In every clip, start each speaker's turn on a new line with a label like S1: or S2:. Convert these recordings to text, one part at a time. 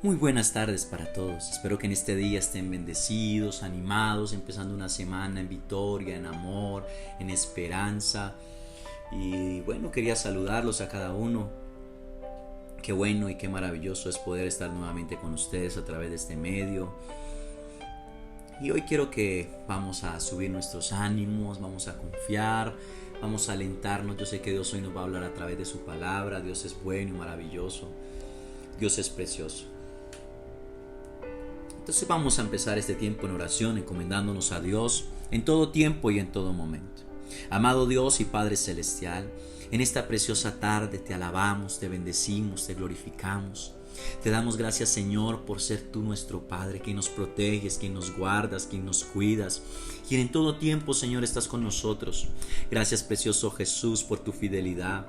S1: Muy buenas tardes para todos. Espero que en este día estén bendecidos, animados, empezando una semana en victoria, en amor, en esperanza. Y bueno, quería saludarlos a cada uno. Qué bueno y qué maravilloso es poder estar nuevamente con ustedes a través de este medio. Y hoy quiero que vamos a subir nuestros ánimos, vamos a confiar, vamos a alentarnos. Yo sé que Dios hoy nos va a hablar a través de su palabra. Dios es bueno y maravilloso. Dios es precioso. Entonces vamos a empezar este tiempo en oración, encomendándonos a Dios en todo tiempo y en todo momento. Amado Dios y Padre Celestial, en esta preciosa tarde te alabamos, te bendecimos, te glorificamos. Te damos gracias, Señor, por ser tú nuestro Padre, quien nos proteges, quien nos guardas, quien nos cuidas, quien en todo tiempo, Señor, estás con nosotros. Gracias, precioso Jesús, por tu fidelidad.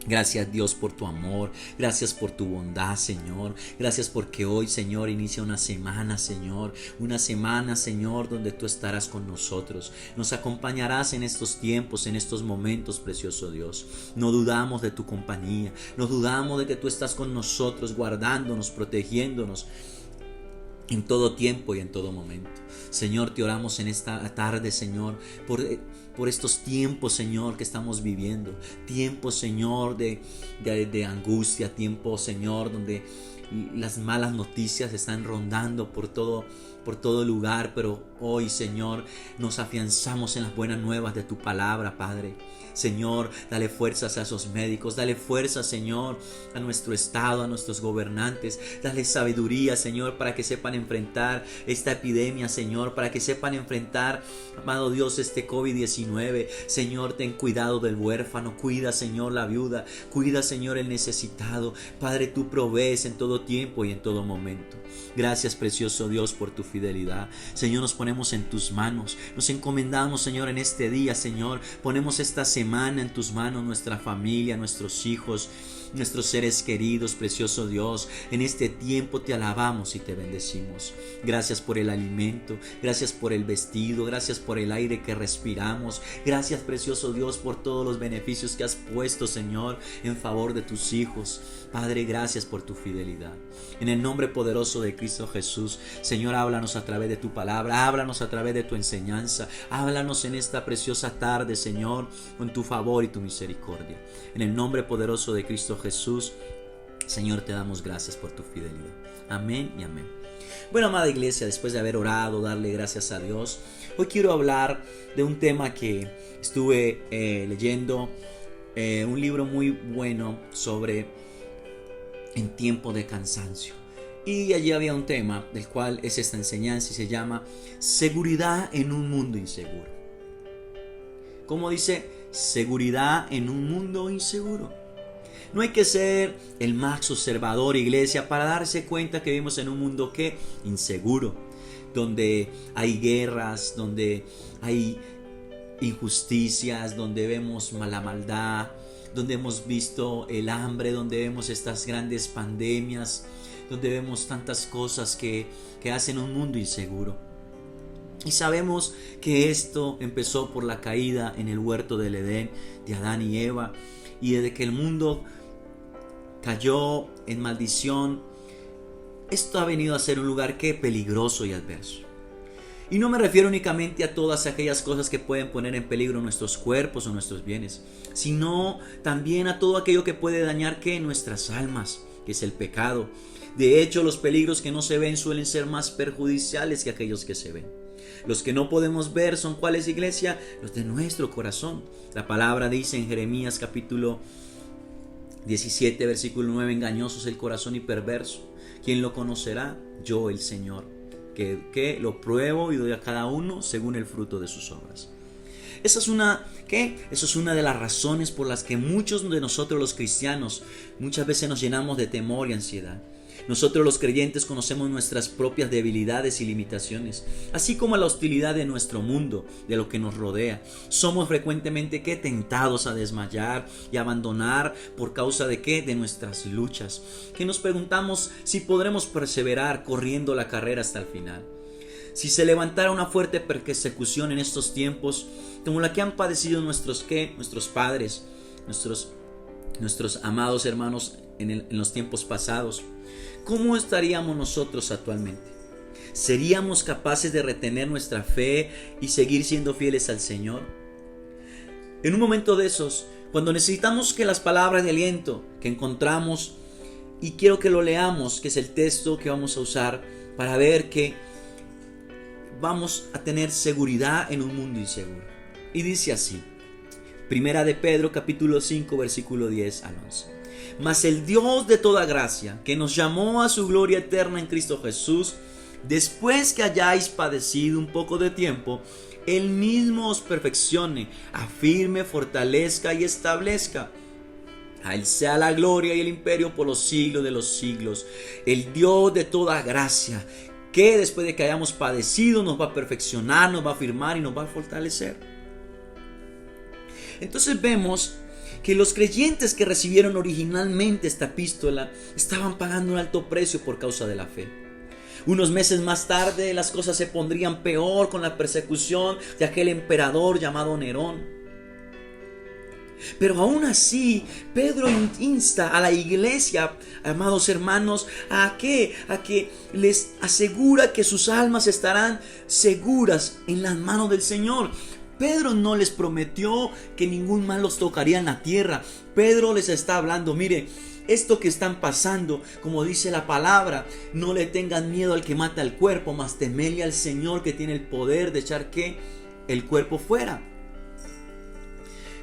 S1: Gracias, Dios, por tu amor. Gracias por tu bondad, Señor. Gracias porque hoy, Señor, inicia una semana, Señor. Una semana, Señor, donde tú estarás con nosotros. Nos acompañarás en estos tiempos, en estos momentos, precioso Dios. No dudamos de tu compañía. No dudamos de que tú estás con nosotros, guardándonos, protegiéndonos en todo tiempo y en todo momento. Señor, te oramos en esta tarde, Señor, por estos tiempos, Señor, que estamos viviendo. Tiempos, Señor, de angustia. Tiempos, Señor, donde las malas noticias están rondando por todo lugar. Pero hoy, Señor, nos afianzamos en las buenas nuevas de tu palabra, Padre. Señor, dale fuerzas a esos médicos, dale fuerzas, Señor, a nuestro estado, a nuestros gobernantes, dale sabiduría, Señor, para que sepan enfrentar esta epidemia, Señor, para que sepan enfrentar, amado Dios, este COVID-19. Señor, ten cuidado del huérfano, cuida, Señor, la viuda, cuida, Señor, el necesitado. Padre, tú provees en todo tiempo y en todo momento. Gracias, precioso Dios, por tu fidelidad. Señor, nos ponemos en tus manos, nos encomendamos, Señor, en este día, Señor, ponemos esta semana en tus manos, nuestra familia, nuestros hijos, nuestros seres queridos, precioso Dios. En este tiempo te alabamos y te bendecimos. Gracias por el alimento, gracias por el vestido, gracias por el aire que respiramos. Gracias, precioso Dios, por todos los beneficios que has puesto, Señor, en favor de tus hijos. Padre, gracias por tu fidelidad. En el nombre poderoso de Cristo Jesús, Señor, háblanos a través de tu palabra, háblanos a través de tu enseñanza, háblanos en esta preciosa tarde, Señor, con tu favor y tu misericordia. En el nombre poderoso de Cristo Jesús, Señor, te damos gracias por tu fidelidad. Amén y amén. Bueno, amada iglesia, después de haber orado, darle gracias a Dios, hoy quiero hablar de un tema que estuve leyendo, un libro muy bueno sobre en tiempo de cansancio. Y allí había un tema del cual es esta enseñanza y se llama seguridad en un mundo inseguro. ¿Cómo dice? Seguridad en un mundo inseguro. No hay que ser el más observador, iglesia, para darse cuenta que vivimos en un mundo que inseguro, donde hay guerras, donde hay injusticias, donde vemos la maldad, donde hemos visto el hambre, donde vemos estas grandes pandemias, donde vemos tantas cosas que hacen un mundo inseguro. Y sabemos que esto empezó por la caída en el huerto del Edén de Adán y Eva, y desde que el mundo cayó en maldición, esto ha venido a ser un lugar que peligroso y adverso. Y no me refiero únicamente a todas aquellas cosas que pueden poner en peligro nuestros cuerpos o nuestros bienes, sino también a todo aquello que puede dañar nuestras almas, que es el pecado. De hecho, los peligros que no se ven suelen ser más perjudiciales que aquellos que se ven. Los que no podemos ver son ¿cuáles, iglesia? Los de nuestro corazón. La palabra dice en Jeremías capítulo 17, versículo 9, engañoso es el corazón y perverso. ¿Quién lo conocerá? Yo, el Señor, que lo pruebo y doy a cada uno según el fruto de sus obras. Esa es una de las razones por las que muchos de nosotros los cristianos muchas veces nos llenamos de temor y ansiedad. Nosotros los creyentes conocemos nuestras propias debilidades y limitaciones, así como la hostilidad de nuestro mundo, de lo que nos rodea. Somos frecuentemente tentados a desmayar y abandonar por causa de nuestras luchas, que nos preguntamos si podremos perseverar corriendo la carrera hasta el final. Si se levantara una fuerte persecución en estos tiempos, como la que han padecido nuestros padres, nuestros nuestros amados hermanos en los tiempos pasados, ¿cómo estaríamos nosotros actualmente? ¿Seríamos capaces de retener nuestra fe y seguir siendo fieles al Señor? En un momento de esos, cuando necesitamos que las palabras de aliento que encontramos, y quiero que lo leamos, que es el texto que vamos a usar para ver que vamos a tener seguridad en un mundo inseguro. Y dice así, Primera de Pedro capítulo 5 versículo 10 al 11. Mas el Dios de toda gracia, que nos llamó a su gloria eterna en Cristo Jesús, después que hayáis padecido un poco de tiempo, Él mismo os perfeccione, afirme, fortalezca y establezca. A Él sea la gloria y el imperio por los siglos de los siglos. El Dios de toda gracia, que después de que hayamos padecido nos va a perfeccionar, nos va a afirmar y nos va a fortalecer. Entonces vemos que los creyentes que recibieron originalmente esta epístola estaban pagando un alto precio por causa de la fe. Unos meses más tarde las cosas se pondrían peor con la persecución de aquel emperador llamado Nerón. Pero aún así, Pedro insta a la iglesia, amados hermanos, ¿a qué? A que les asegura que sus almas estarán seguras en las manos del Señor. Pedro no les prometió que ningún mal los tocaría en la tierra. Pedro les está hablando, mire, esto que están pasando, como dice la palabra, no le tengan miedo al que mata el cuerpo, mas temele al Señor que tiene el poder de echar ¿qué? El cuerpo fuera.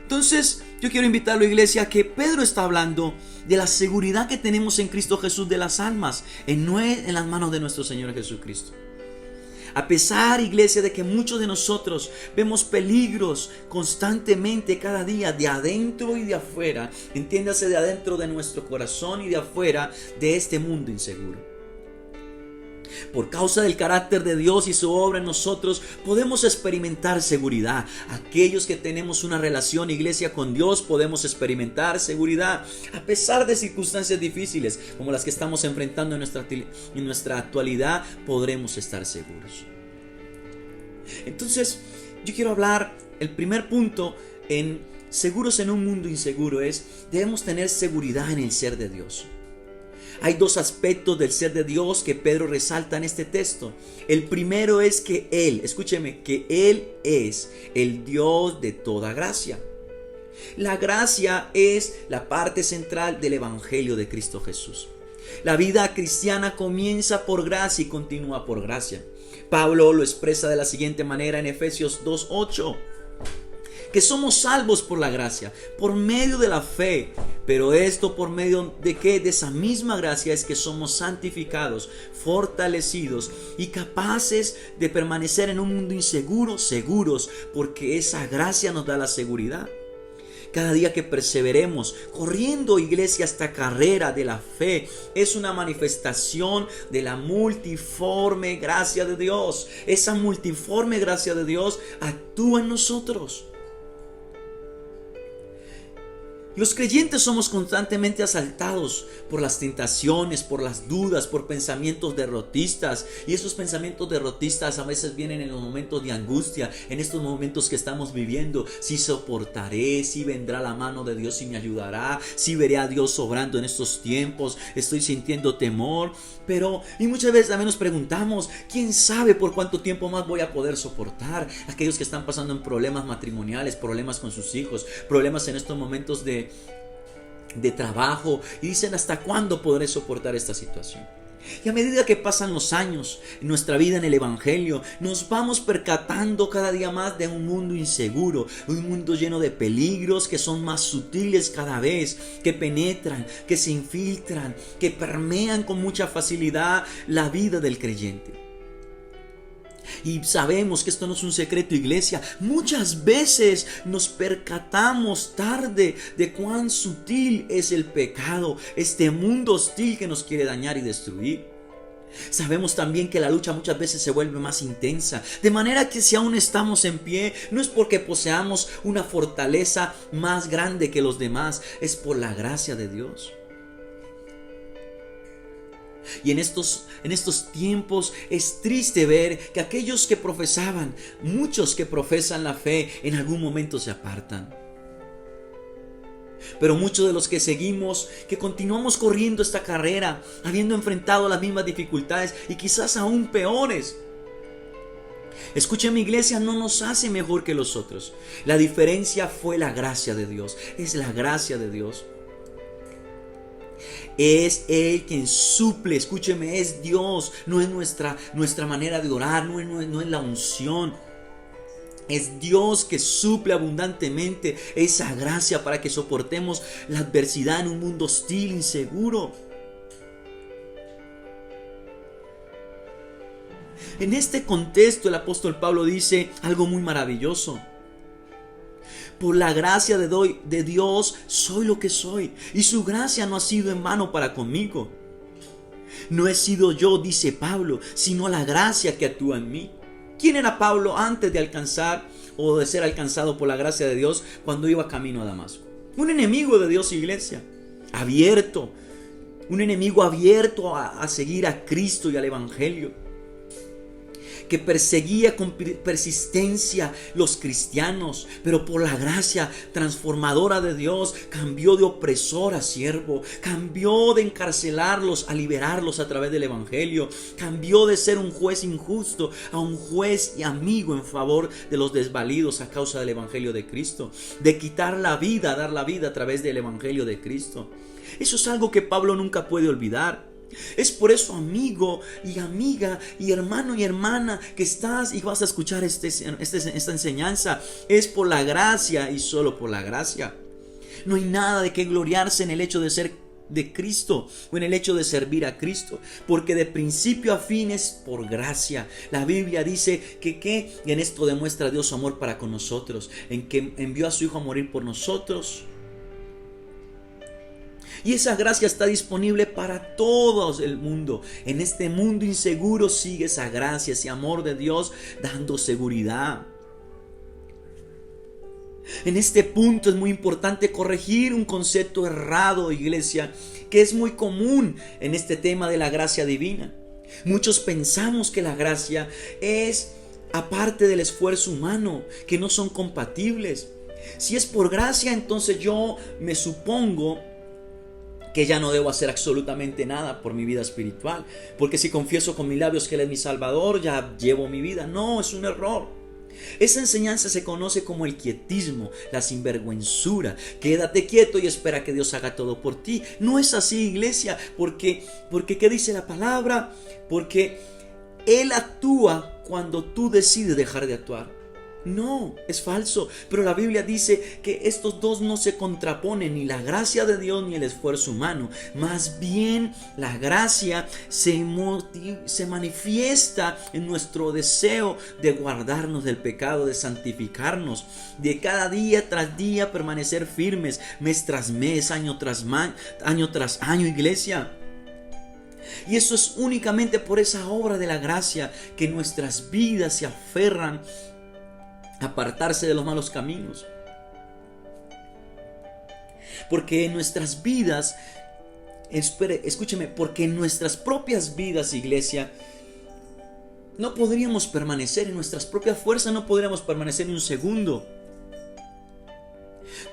S1: Entonces, yo quiero invitarlo, iglesia, a que Pedro está hablando de la seguridad que tenemos en Cristo Jesús de las almas, en las manos de nuestro Señor Jesucristo. A pesar, iglesia, de que muchos de nosotros vemos peligros constantemente cada día, de adentro y de afuera, entiéndase, de adentro de nuestro corazón y de afuera de este mundo inseguro. Por causa del carácter de Dios y su obra en nosotros, podemos experimentar seguridad. Aquellos que tenemos una relación, iglesia, con Dios, podemos experimentar seguridad. A pesar de circunstancias difíciles como las que estamos enfrentando en nuestra actualidad, podremos estar seguros. Entonces, yo quiero hablar, el primer punto en seguros en un mundo inseguro es, debemos tener seguridad en el ser de Dios. Hay dos aspectos del ser de Dios que Pedro resalta en este texto. El primero es que Él, escúcheme, que Él es el Dios de toda gracia. La gracia es la parte central del Evangelio de Cristo Jesús. La vida cristiana comienza por gracia y continúa por gracia. Pablo lo expresa de la siguiente manera en Efesios 2:8. Que somos salvos por la gracia, por medio de la fe. Pero esto por medio de qué? De esa misma gracia es que somos santificados, fortalecidos y capaces de permanecer en un mundo inseguro, seguros, porque esa gracia nos da la seguridad. Cada día que perseveremos corriendo, iglesia, esta carrera de la fe es una manifestación de la multiforme gracia de Dios. Esa multiforme gracia de Dios actúa en nosotros. Los creyentes somos constantemente asaltados por las tentaciones, por las dudas, por pensamientos derrotistas. Y esos pensamientos derrotistas a veces vienen en los momentos de angustia, en estos momentos que estamos viviendo. Si soportaré, si vendrá la mano de Dios y me ayudará, si veré a Dios obrando en estos tiempos, estoy sintiendo temor. Y muchas veces también nos preguntamos, ¿quién sabe por cuánto tiempo más voy a poder soportar? Aquellos que están pasando en problemas matrimoniales, problemas con sus hijos, problemas en estos momentos de trabajo, y dicen, ¿hasta cuándo podré soportar esta situación? Y a medida que pasan los años en nuestra vida en el Evangelio, nos vamos percatando cada día más de un mundo inseguro, un mundo lleno de peligros que son más sutiles cada vez, que penetran, que se infiltran, que permean con mucha facilidad la vida del creyente. Y sabemos que esto no es un secreto, iglesia. Muchas veces nos percatamos tarde de cuán sutil es el pecado, este mundo hostil que nos quiere dañar y destruir. Sabemos también que la lucha muchas veces se vuelve más intensa, de manera que si aún estamos en pie, no es porque poseamos una fortaleza más grande que los demás, es por la gracia de Dios. Y en estos tiempos es triste ver que aquellos que profesaban, muchos que profesan la fe, en algún momento se apartan. Pero muchos de los que seguimos, que continuamos corriendo esta carrera, habiendo enfrentado las mismas dificultades y quizás aún peores. Escuchen, mi iglesia no nos hace mejor que los otros. La diferencia fue la gracia de Dios. Es la gracia de Dios. Es Él quien suple, escúcheme, es Dios. No es nuestra manera de orar, no es la unción. Es Dios que suple abundantemente esa gracia para que soportemos la adversidad en un mundo hostil, inseguro. En este contexto el apóstol Pablo dice algo muy maravilloso. Por la gracia de Dios soy lo que soy, y su gracia no ha sido en vano para conmigo. No he sido yo, dice Pablo, sino la gracia que actúa en mí. ¿Quién era Pablo antes de alcanzar o de ser alcanzado por la gracia de Dios cuando iba camino a Damasco? Un enemigo de Dios, iglesia, abierto. Un enemigo abierto a seguir a Cristo y al Evangelio, que perseguía con persistencia los cristianos, pero por la gracia transformadora de Dios cambió de opresor a siervo, cambió de encarcelarlos a liberarlos a través del Evangelio, cambió de ser un juez injusto a un juez y amigo en favor de los desvalidos a causa del Evangelio de Cristo, de quitar la vida, dar la vida a través del Evangelio de Cristo. Eso es algo que Pablo nunca puede olvidar. Es por eso, amigo y amiga y hermano y hermana, que estás y vas a escuchar esta enseñanza. Es por la gracia y solo por la gracia. No hay nada de qué gloriarse en el hecho de ser de Cristo o en el hecho de servir a Cristo, porque de principio a fin es por gracia. La Biblia dice que y en esto demuestra Dios su amor para con nosotros, en que envió a su Hijo a morir por nosotros. Y esa gracia está disponible para todo el mundo. En este mundo inseguro sigue esa gracia, ese amor de Dios dando seguridad. En este punto es muy importante corregir un concepto errado, iglesia, que es muy común en este tema de la gracia divina. Muchos pensamos que la gracia es aparte del esfuerzo humano, que no son compatibles. Si es por gracia, entonces yo me supongo que ya no debo hacer absolutamente nada por mi vida espiritual, porque si confieso con mis labios que Él es mi Salvador, ya llevo mi vida. No, es un error. Esa enseñanza se conoce como el quietismo, la sinvergüenzura. Quédate quieto y espera que Dios haga todo por ti. No es así, iglesia, porque ¿qué dice la palabra? Porque Él actúa cuando tú decides dejar de actuar. No, es falso, pero la Biblia dice que estos dos no se contraponen, ni la gracia de Dios ni el esfuerzo humano. Más bien la gracia se manifiesta en nuestro deseo de guardarnos del pecado, de santificarnos, de cada día tras día permanecer firmes, mes tras mes, año tras año, iglesia. Y eso es únicamente por esa obra de la gracia que nuestras vidas se aferran apartarse de los malos caminos. Porque en nuestras vidas, escúcheme, porque en nuestras propias vidas, iglesia, no podríamos permanecer en nuestras propias fuerzas, no podríamos permanecer ni un segundo.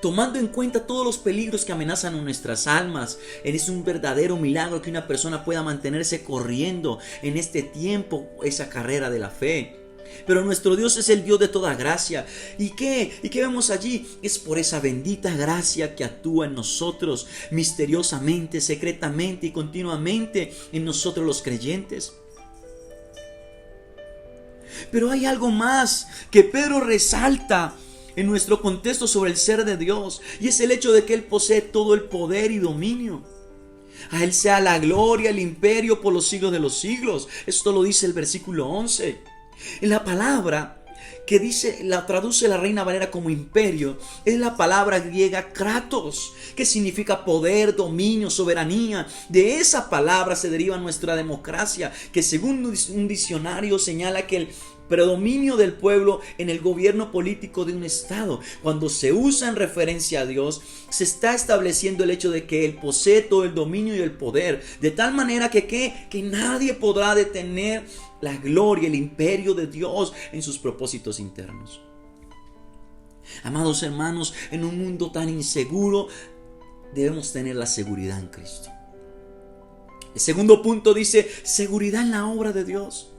S1: Tomando en cuenta todos los peligros que amenazan a nuestras almas, es un verdadero milagro que una persona pueda mantenerse corriendo en este tiempo esa carrera de la fe. Pero nuestro Dios es el Dios de toda gracia. ¿Y qué vemos allí? Es por esa bendita gracia que actúa en nosotros misteriosamente, secretamente y continuamente en nosotros los creyentes. Pero hay algo más que Pedro resalta en nuestro contexto sobre el ser de Dios, y es el hecho de que Él posee todo el poder y dominio. A Él sea la gloria, el imperio por los siglos de los siglos. Esto lo dice el versículo 11. En la palabra que dice, la traduce la Reina Valera como imperio, es la palabra griega kratos, que significa poder, dominio, soberanía. De esa palabra se deriva nuestra democracia, que según un diccionario señala que el predominio del pueblo en el gobierno político de un estado. Cuando se usa en referencia a Dios, se está estableciendo el hecho de que Él posee todo el dominio y el poder, de tal manera que nadie podrá detener la gloria, el imperio de Dios en sus propósitos internos. Amados hermanos, en un mundo tan inseguro, debemos tener la seguridad en Cristo. El segundo punto dice seguridad en la obra de Dios.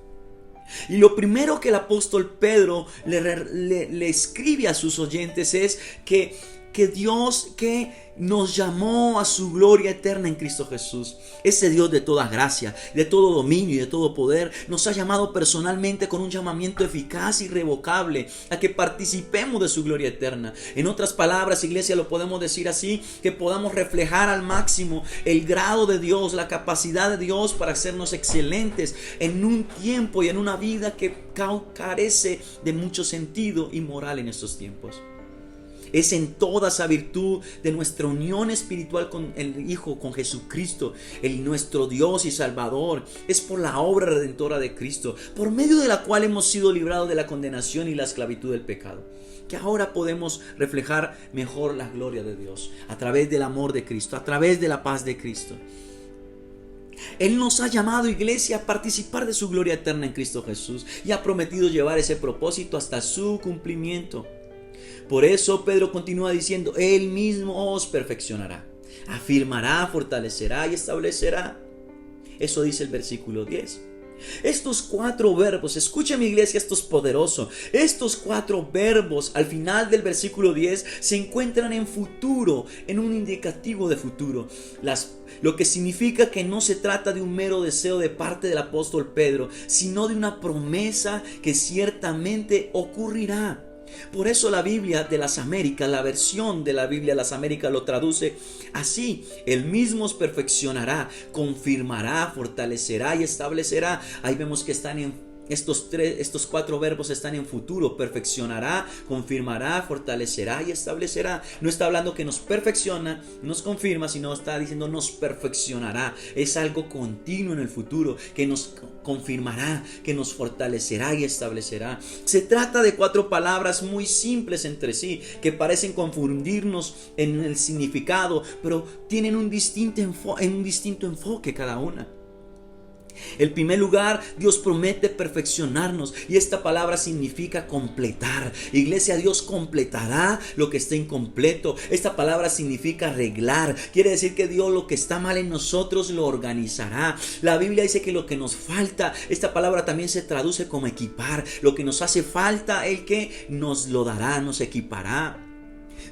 S1: Y lo primero que el apóstol Pedro le escribe a sus oyentes es que Dios que nos llamó a su gloria eterna en Cristo Jesús, ese Dios de toda gracia, de todo dominio y de todo poder, nos ha llamado personalmente con un llamamiento eficaz y irrevocable a que participemos de su gloria eterna. En otras palabras, iglesia, lo podemos decir así, que podamos reflejar al máximo el grado de Dios, la capacidad de Dios para hacernos excelentes en un tiempo y en una vida que carece de mucho sentido y moral en estos tiempos. Es en toda esa virtud de nuestra unión espiritual con el Hijo, con Jesucristo, nuestro Dios y Salvador. Es por la obra redentora de Cristo, por medio de la cual hemos sido librados de la condenación y la esclavitud del pecado, que ahora podemos reflejar mejor la gloria de Dios a través del amor de Cristo, a través de la paz de Cristo. Él nos ha llamado, iglesia, a participar de su gloria eterna en Cristo Jesús y ha prometido llevar ese propósito hasta su cumplimiento. Por eso Pedro continúa diciendo, Él mismo os perfeccionará, afirmará, fortalecerá y establecerá. Eso dice el versículo 10. Estos 4 verbos, escucha mi iglesia, esto es poderoso. Estos 4 verbos al final del versículo 10 se encuentran en futuro, en un indicativo de futuro. Lo que significa que no se trata de un mero deseo de parte del apóstol Pedro, sino de una promesa que ciertamente ocurrirá. Por eso la Biblia de las Américas, la versión de la Biblia de las Américas lo traduce así: Él mismo os perfeccionará, confirmará, fortalecerá y establecerá. Ahí vemos que están estos 4 verbos están en futuro: perfeccionará, confirmará, fortalecerá y establecerá. No está hablando que nos perfecciona, nos confirma, sino está diciendo nos perfeccionará. Es algo continuo en el futuro, que nos confirmará, que nos fortalecerá y establecerá. Se trata de 4 palabras muy simples entre sí, que parecen confundirnos en el significado, pero tienen un distinto enfoque cada una. En primer lugar, Dios promete perfeccionarnos y esta palabra significa completar. Iglesia, Dios completará lo que está incompleto. Esta palabra significa arreglar. Quiere decir que Dios lo que está mal en nosotros lo organizará. La Biblia dice que lo que nos falta, esta palabra también se traduce como equipar. Lo que nos hace falta, el que nos lo dará, nos equipará.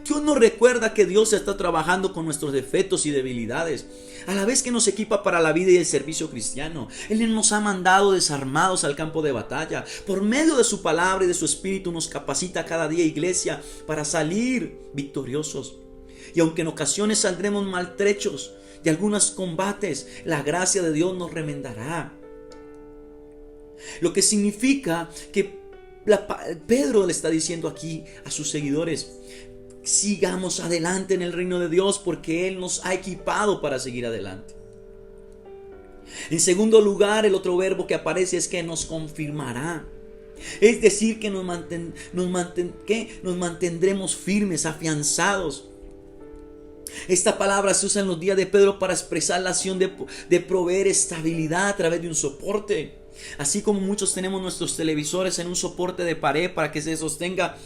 S1: Dios nos recuerda que Dios está trabajando con nuestros defectos y debilidades, a la vez que nos equipa para la vida y el servicio cristiano. Él nos ha mandado desarmados al campo de batalla. Por medio de su palabra y de su espíritu nos capacita cada día, iglesia, para salir victoriosos. Y aunque en ocasiones saldremos maltrechos de algunos combates, la gracia de Dios nos remendará. Lo que significa que Pedro le está diciendo aquí a sus seguidores: sigamos adelante en el reino de Dios, porque Él nos ha equipado para seguir adelante. En segundo lugar, el otro verbo que aparece es que nos confirmará. Es decir, que nos mantendremos firmes, afianzados. Esta palabra se usa en los días de Pedro para expresar la acción de proveer estabilidad a través de un soporte. Así como muchos tenemos nuestros televisores en un soporte de pared para que se sostenga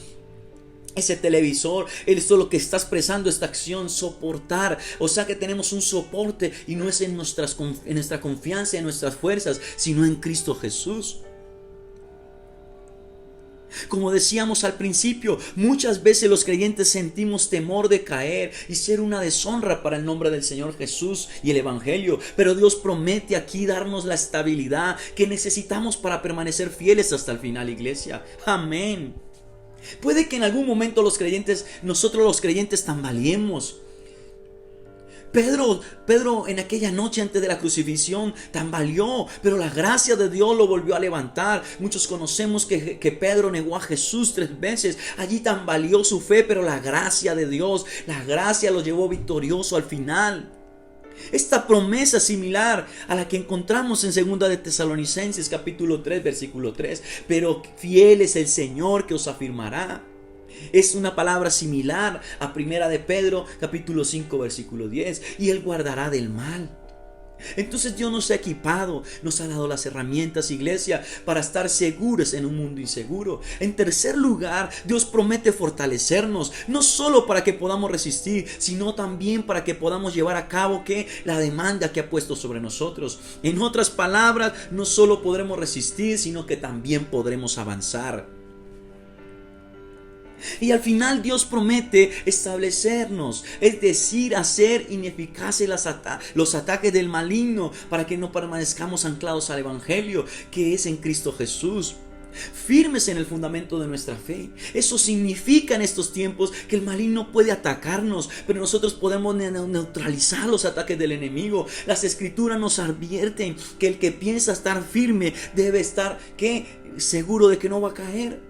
S1: ese televisor, esto es lo que está expresando esta acción, soportar. O sea que tenemos un soporte, y no es en nuestra confianza, en nuestras fuerzas, sino en Cristo Jesús. Como decíamos al principio, muchas veces los creyentes sentimos temor de caer y ser una deshonra para el nombre del Señor Jesús y el Evangelio. Pero Dios promete aquí darnos la estabilidad que necesitamos para permanecer fieles hasta el final, iglesia. Amén. Puede que en algún momento nosotros los creyentes tambaleemos. Pedro en aquella noche antes de la crucifixión tambaleó, pero la gracia de Dios lo volvió a levantar. Muchos conocemos que Pedro negó a Jesús 3 veces. Allí tambaleó su fe, pero la gracia de Dios, la gracia lo llevó victorioso al final. Esta promesa similar a la que encontramos en 2 de Tesalonicenses capítulo 3 versículo 3. Pero fiel es el Señor que os afirmará. Es una palabra similar a 1 de Pedro capítulo 5 versículo 10. Y Él guardará del mal. Entonces Dios nos ha equipado, nos ha dado las herramientas, iglesia, para estar seguros en un mundo inseguro. En tercer lugar, Dios promete fortalecernos, no solo para que podamos resistir, sino también para que podamos llevar a cabo la demanda que ha puesto sobre nosotros. En otras palabras, no solo podremos resistir, sino que también podremos avanzar. Y al final Dios promete establecernos, es decir, hacer ineficaces los ataques del maligno para que no permanezcamos anclados al Evangelio que es en Cristo Jesús, firmes en el fundamento de nuestra fe. Eso significa en estos tiempos que el maligno puede atacarnos, pero nosotros podemos neutralizar los ataques del enemigo. Las escrituras nos advierten que el que piensa estar firme debe estar seguro de que no va a caer.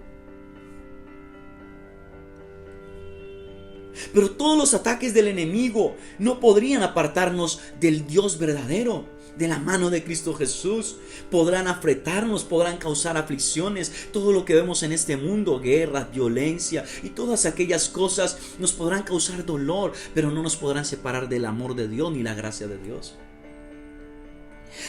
S1: Pero todos los ataques del enemigo no podrían apartarnos del Dios verdadero, de la mano de Cristo Jesús. Podrán afrentarnos, podrán causar aflicciones. Todo lo que vemos en este mundo, guerra, violencia y todas aquellas cosas nos podrán causar dolor, pero no nos podrán separar del amor de Dios ni la gracia de Dios.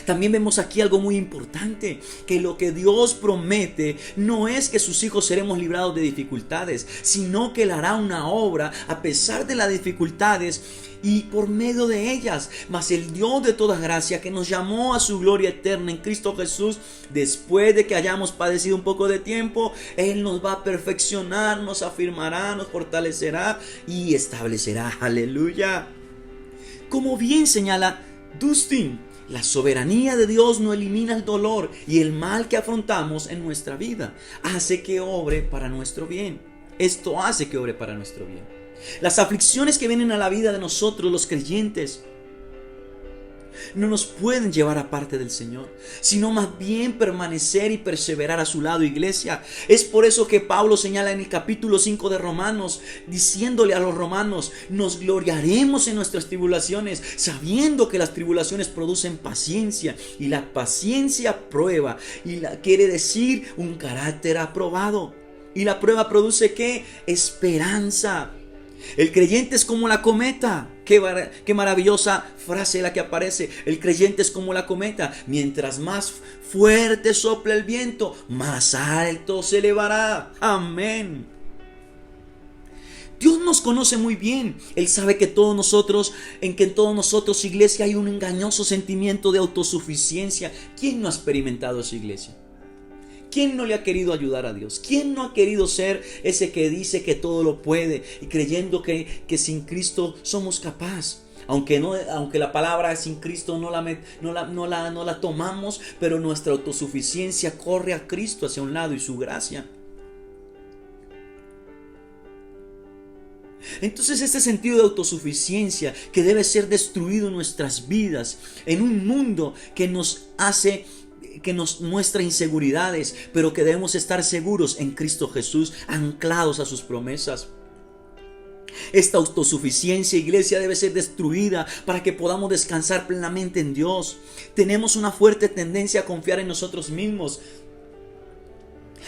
S1: También vemos aquí algo muy importante, que lo que Dios promete no es que sus hijos seremos librados de dificultades, sino que Él hará una obra a pesar de las dificultades y por medio de ellas. Mas el Dios de toda gracia, que nos llamó a su gloria eterna en Cristo Jesús, después de que hayamos padecido un poco de tiempo, Él nos va a perfeccionar, nos afirmará, nos fortalecerá y establecerá. Aleluya. Como bien señala Dustin, la soberanía de Dios no elimina el dolor y el mal que afrontamos en nuestra vida. Hace que obre para nuestro bien. Esto hace que obre para nuestro bien. Las aflicciones que vienen a la vida de nosotros, los creyentes, no nos pueden llevar aparte del Señor, sino más bien permanecer y perseverar a su lado, iglesia. Es por eso que Pablo señala en el capítulo 5 de Romanos, diciéndole a los romanos: nos gloriaremos en nuestras tribulaciones, sabiendo que las tribulaciones producen paciencia, y la paciencia prueba, quiere decir un carácter aprobado. Y la prueba produce ¿qué? Esperanza. El creyente es como la cometa. Qué maravillosa frase la que aparece. El creyente es como la cometa. Mientras más fuerte sople el viento, más alto se elevará. Amén. Dios nos conoce muy bien. Él sabe que en todos nosotros, iglesia, hay un engañoso sentimiento de autosuficiencia. ¿Quién no ha experimentado esa, iglesia? ¿Quién no le ha querido ayudar a Dios? ¿Quién no ha querido ser ese que dice que todo lo puede y creyendo que sin Cristo somos capaces? Aunque la palabra sin Cristo no la tomamos, pero nuestra autosuficiencia corre a Cristo hacia un lado y su gracia. Entonces este sentido de autosuficiencia que debe ser destruido en nuestras vidas, en un mundo que nos muestra inseguridades, pero que debemos estar seguros en Cristo Jesús, anclados a sus promesas. Esta autosuficiencia, iglesia, debe ser destruida para que podamos descansar plenamente en Dios. Tenemos una fuerte tendencia a confiar en nosotros mismos.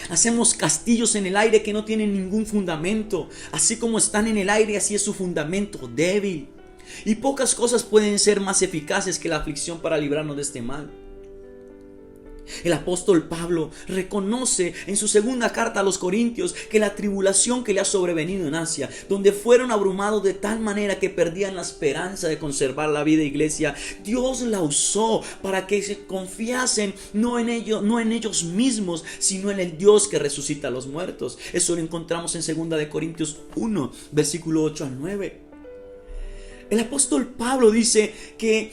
S1: Hacemos castillos en el aire que no tienen ningún fundamento. Así como están en el aire, así es su fundamento débil. Y pocas cosas pueden ser más eficaces que la aflicción para librarnos de este mal. El apóstol Pablo reconoce en su segunda carta a los Corintios que la tribulación que le ha sobrevenido en Asia, donde fueron abrumados de tal manera que perdían la esperanza de conservar la vida, iglesia, Dios la usó para que se confiasen no en ellos mismos, sino en el Dios que resucita a los muertos. Eso lo encontramos en 2 de Corintios 1, versículo 8 al 9. El apóstol Pablo dice que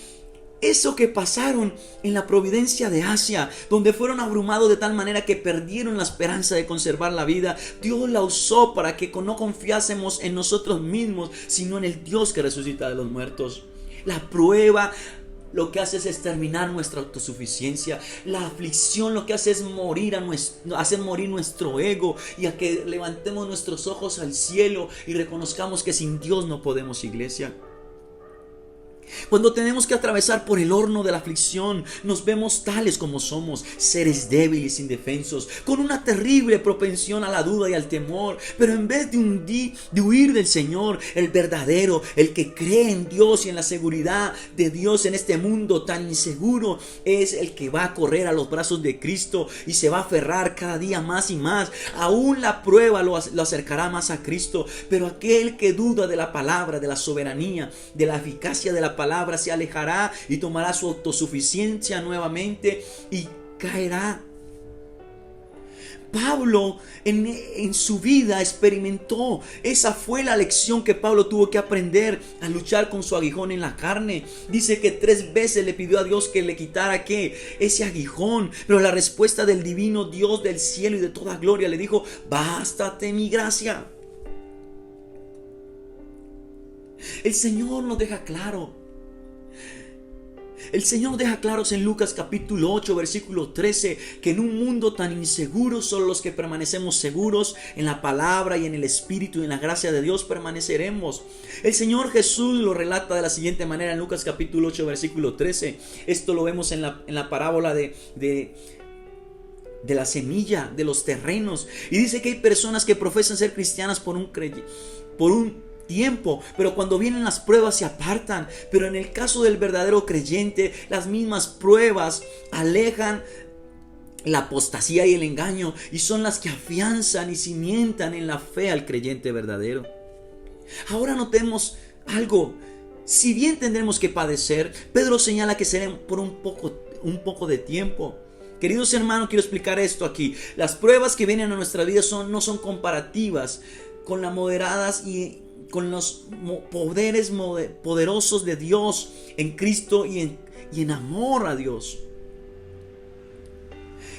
S1: eso que pasaron en la providencia de Asia, donde fueron abrumados de tal manera que perdieron la esperanza de conservar la vida, Dios la usó para que no confiásemos en nosotros mismos, sino en el Dios que resucita de los muertos. La prueba lo que hace es exterminar nuestra autosuficiencia. La aflicción lo que hace es hacer morir nuestro ego, y a que levantemos nuestros ojos al cielo y reconozcamos que sin Dios no podemos, iglesia. Cuando tenemos que atravesar por el horno de la aflicción, nos vemos tales como somos, seres débiles, indefensos, con una terrible propensión a la duda y al temor. Pero en vez de huir del Señor, el verdadero, el que cree en Dios y en la seguridad de Dios en este mundo tan inseguro, es el que va a correr a los brazos de Cristo y se va a aferrar cada día más y más. Aún la prueba lo acercará más a Cristo, pero aquel que duda de la palabra, de la soberanía, de la eficacia de la palabra, se alejará y tomará su autosuficiencia nuevamente y caerá. Pablo en su vida experimentó, esa fue la lección que Pablo tuvo que aprender a luchar con su aguijón en la carne. Dice que 3 veces le pidió a Dios que le quitara ese aguijón, pero la respuesta del divino Dios del cielo y de toda gloria le dijo: bástate mi gracia. El Señor nos deja claro. El Señor deja claros en Lucas capítulo 8 versículo 13 que en un mundo tan inseguro solo los que permanecemos seguros en la palabra y en el Espíritu y en la gracia de Dios permaneceremos. El Señor Jesús lo relata de la siguiente manera en Lucas capítulo 8 versículo 13. Un lo vemos en la parábola de la semilla, de los terrenos. Y dice que hay personas que profesan ser cristianas por un tiempo, pero cuando vienen las pruebas se apartan. Pero en el caso del verdadero creyente, las mismas pruebas alejan la apostasía y el engaño, y son las que afianzan y cimentan en la fe al creyente verdadero. Ahora notemos algo. Si bien tendremos que padecer, Pedro señala que será por un poco de tiempo. Queridos hermanos, quiero explicar esto aquí. Las pruebas que vienen a nuestra vida no son comparativas con las moderadas y con los poderes poderosos de Dios en Cristo y en amor a Dios.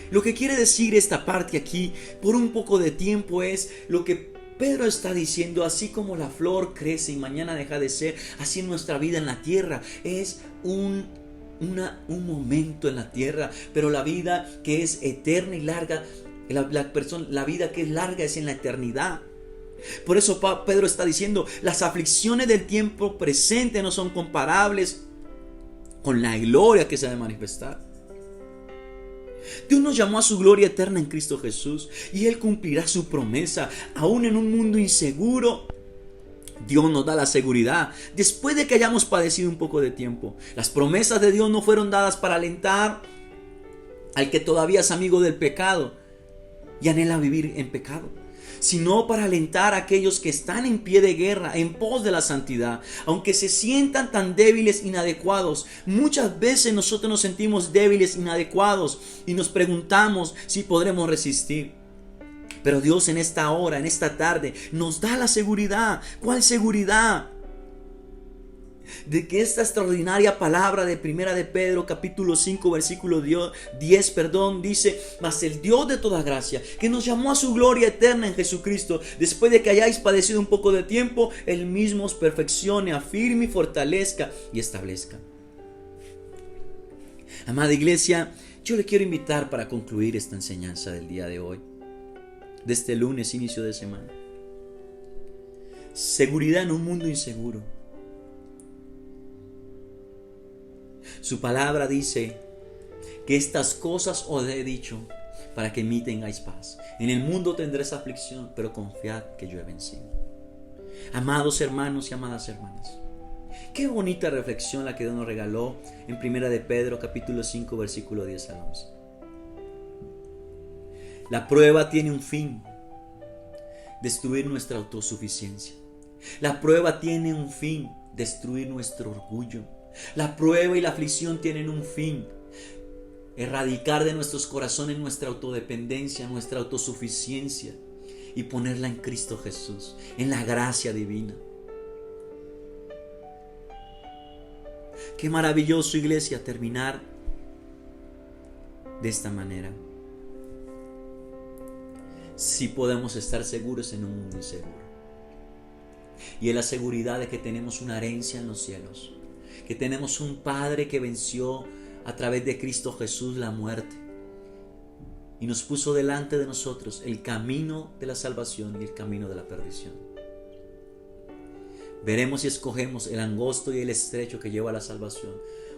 S1: Lo que quiere decir esta parte aquí, por un poco de tiempo, es lo que Pedro está diciendo: así como la flor crece y mañana deja de ser, así en nuestra vida en la tierra es un momento en la tierra, pero la vida que es eterna y larga, la vida que es larga es en la eternidad. Por eso Pedro está diciendo: las aflicciones del tiempo presente no son comparables con la gloria que se ha de manifestar. Dios nos llamó a su gloria eterna en Cristo Jesús, y Él cumplirá su promesa. Aún en un mundo inseguro, Dios nos da la seguridad después de que hayamos padecido un poco de tiempo. Las promesas de Dios no fueron dadas para alentar al que todavía es amigo del pecado y anhela vivir en pecado, sino para alentar a aquellos que están en pie de guerra en pos de la santidad. Aunque se sientan tan débiles, inadecuados, muchas veces nosotros nos sentimos débiles, inadecuados, y nos preguntamos si podremos resistir. Pero Dios en esta hora, en esta tarde, nos da la seguridad. ¿Cuál seguridad? De que esta extraordinaria palabra de Primera de Pedro capítulo 5 versículo 10 dice: mas el Dios de toda gracia, que nos llamó a su gloria eterna en Jesucristo, después de que hayáis padecido un poco de tiempo, Él mismo os perfeccione, afirme y fortalezca y establezca. Amada iglesia, yo le quiero invitar para concluir esta enseñanza del día de hoy, de este lunes, inicio de semana. Seguridad en un mundo inseguro. Su palabra dice que estas cosas os he dicho para que en mí tengáis paz. En el mundo tendréis aflicción, pero confiad que yo he vencido. Amados hermanos y amadas hermanas, qué bonita reflexión la que Dios nos regaló en Primera de Pedro capítulo 5 versículo 10 al 11. La prueba tiene un fin: destruir nuestra autosuficiencia. La prueba tiene un fin: destruir nuestro orgullo. La prueba y la aflicción tienen un fin: erradicar de nuestros corazones nuestra autodependencia, nuestra autosuficiencia, y ponerla en Cristo Jesús, en la gracia divina. Qué maravilloso, iglesia, terminar de esta manera. Sí podemos estar seguros en un mundo inseguro, y es la seguridad de que tenemos una herencia en los cielos, que tenemos un Padre que venció a través de Cristo Jesús la muerte y nos puso delante de nosotros el camino de la salvación y el camino de la perdición. Veremos si escogemos el angosto y el estrecho que lleva a la salvación,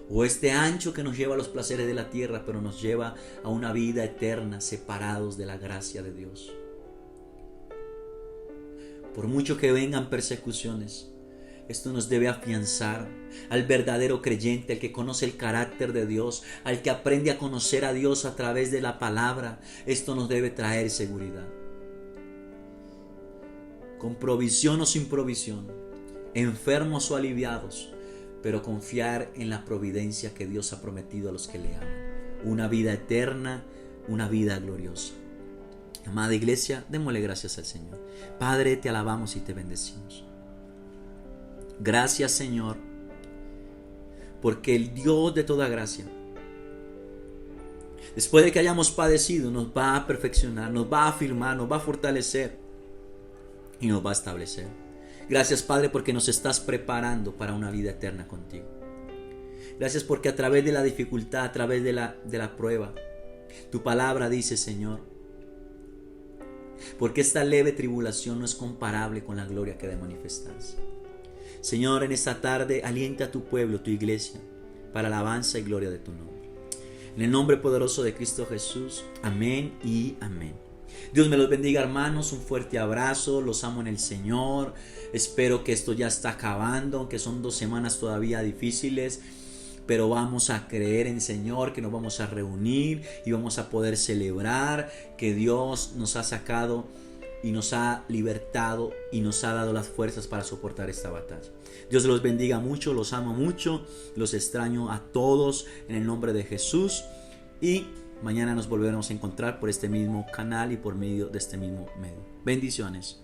S1: o este ancho que nos lleva a los placeres de la tierra, pero nos lleva a una vida eterna separados de la gracia de Dios. Por mucho que vengan persecuciones, esto nos debe afianzar al verdadero creyente, al que conoce el carácter de Dios, al que aprende a conocer a Dios a través de la palabra. Esto nos debe traer seguridad. Con provisión o sin provisión, enfermos o aliviados, pero confiar en la providencia que Dios ha prometido a los que le aman. Una vida eterna, una vida gloriosa. Amada iglesia, démosle gracias al Señor. Padre, te alabamos y te bendecimos. Gracias, Señor, porque el Dios de toda gracia, después de que hayamos padecido, nos va a perfeccionar, nos va a afirmar, nos va a fortalecer y nos va a establecer. Gracias, Padre, porque nos estás preparando para una vida eterna contigo. Gracias porque a través de la dificultad, a través de la prueba, tu palabra dice, Señor, porque esta leve tribulación no es comparable con la gloria que ha de manifestarse. Señor, en esta tarde alienta a tu pueblo, tu iglesia, para alabanza y gloria de tu nombre. En el nombre poderoso de Cristo Jesús, amén y amén. Dios me los bendiga, hermanos, un fuerte abrazo, los amo en el Señor. Espero que esto ya está acabando, aunque son 2 semanas todavía difíciles, pero vamos a creer en el Señor, que nos vamos a reunir y vamos a poder celebrar que Dios nos ha sacado y nos ha libertado y nos ha dado las fuerzas para soportar esta batalla. Dios los bendiga mucho, los amo mucho, los extraño a todos en el nombre de Jesús, y mañana nos volveremos a encontrar por este mismo canal y por medio de este mismo medio. Bendiciones.